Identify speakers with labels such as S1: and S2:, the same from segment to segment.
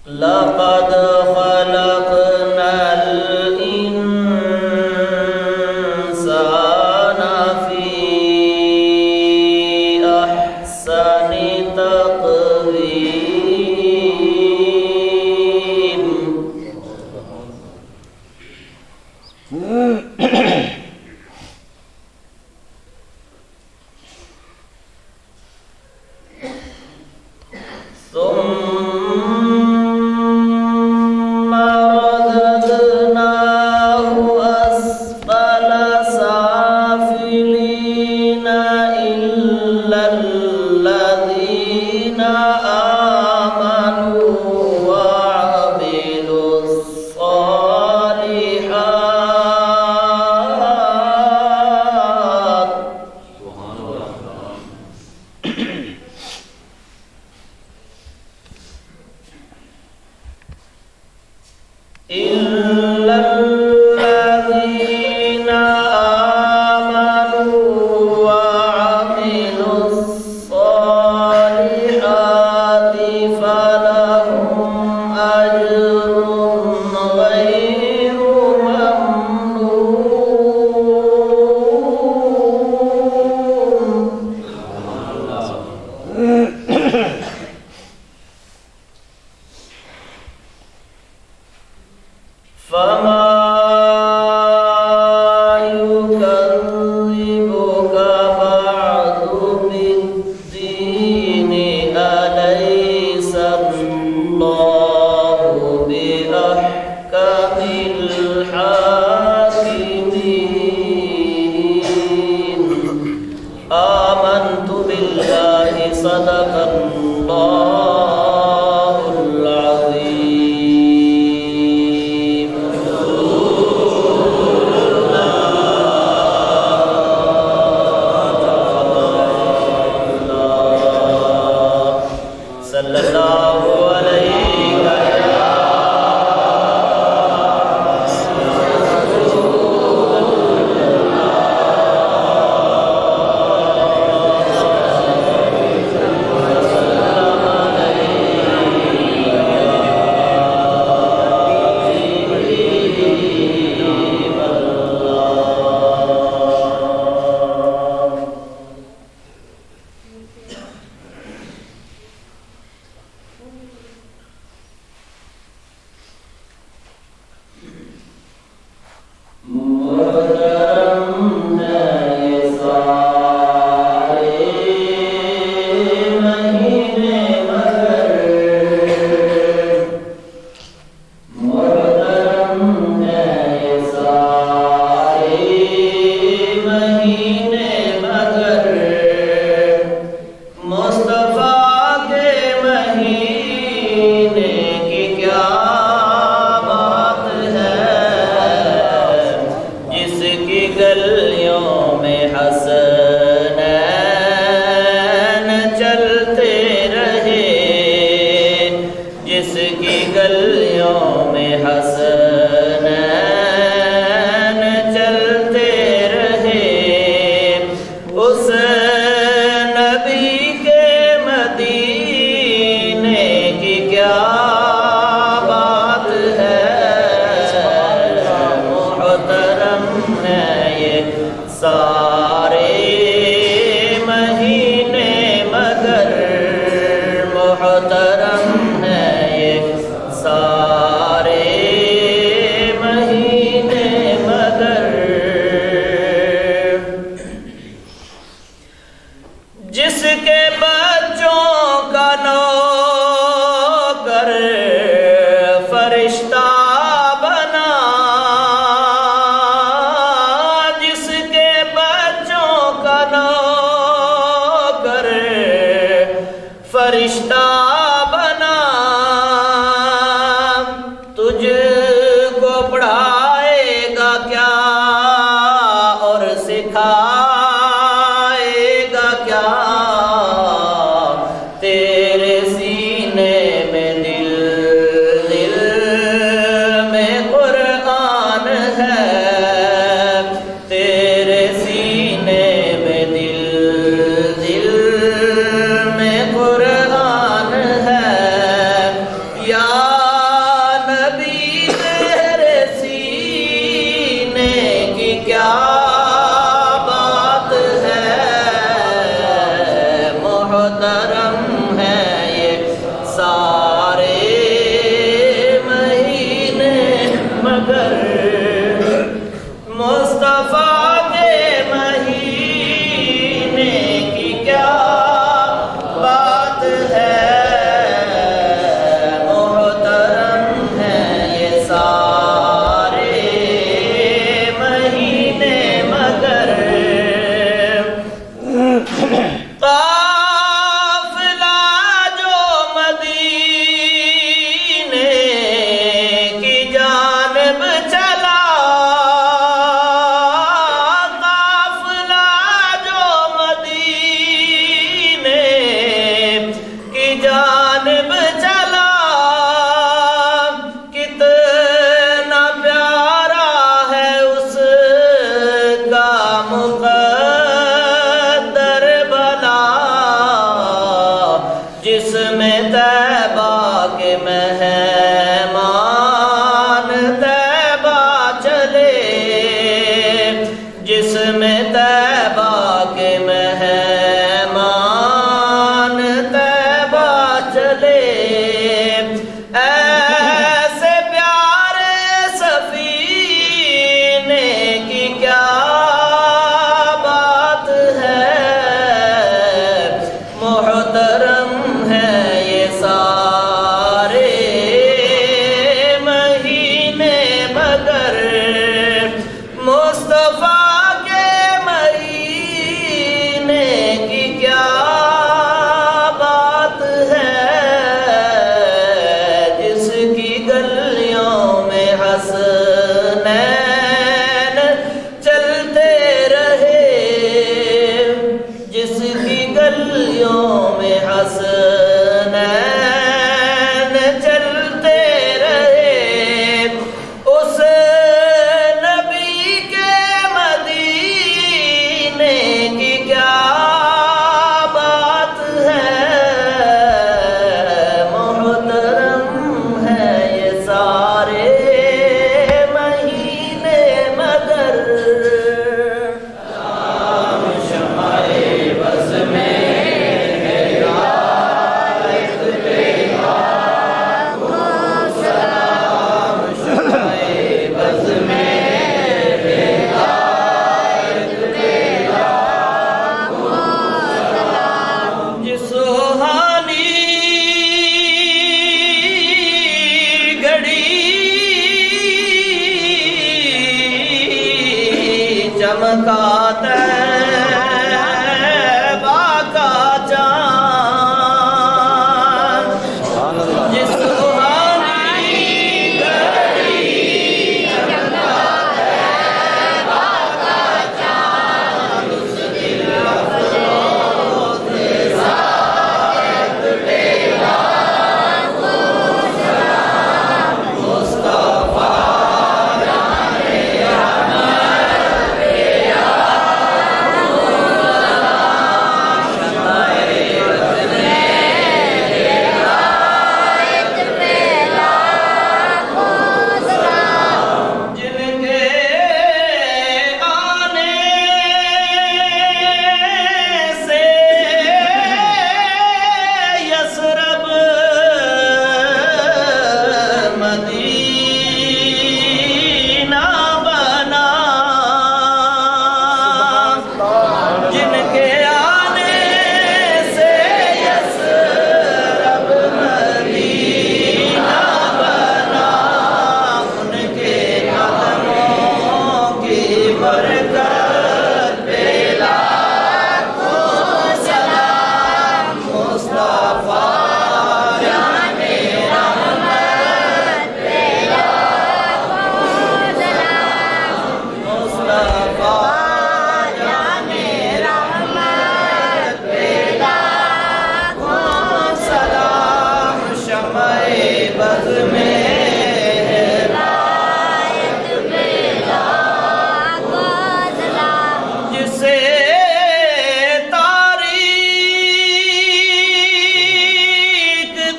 S1: لقد خلقنا الإنسان في أحسن تقويم ثم رددناه أسفل سافلين إلا الذين آمنوا وعملوا الصالحات إلا الذين آمنوا وعملوا الصالحات فلهم أجر غير ممنون فما يكذبك بعد بالدين أليس الله بأحكم الحاكمين آمنت بالله صدق الله العظيم صلى الله عليه फरिश्ता बना तुझको पढ़ाएगा क्या और सिखाएगा क्या, तेरे सीने में दिल दिल में कुरान है, तेरे सीने में दिल दिल में कुरान है। मोहतरम हैं ये सारे महीने, मगर मुस्तफा के महीने की क्या बात है। मोहतरम हैं ये सारे महीने, मगर काफिला जो मदीने की जानिब चला, काफिला जो मदीने की जानिब चला, कितना प्यारा है उसका मुक़द्दर भला, जिसमें तैबा के मेहमान तैबा चले, जिसमें तैबा के मेहमान तैबा चले। ऐसे प्यारे सफीने की क्या बात है। मोहतरम हैं ये सारे महीने, मगर मुस्तफा के महीने की क्या बात है। जिसकी गलियों में हसनैन चलते रहे, जिसकी गलियों में हसनैन चलते रहे, उस नबी के मदीने की क्या बात है। मोहतरम हैं ये सारे महीने, मगर जिस सुहानी घड़ी चमका तैबा का चाँद, जिस सुहानी घड़ी चमका तैबा का चाँद, उसकी अफरोज़ साथ तेरा मुस्तफा जाने रहमत तेरा शमाए बदले जिनके आने से यसरब मदीना बना, जिनके आने से यसरब मदीना बना, उनके कदमों की बरकत पे लाखों सलाम। मुस्तफा जाने रहमत पे लाखों सलाम, मुस्तफा जाने रहमत पे लाखों सलाम। शमाए बज़ में जिसे तारीक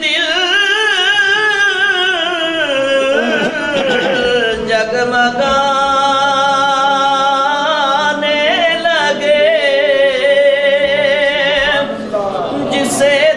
S1: दिल जगमगाने लगे, जिस से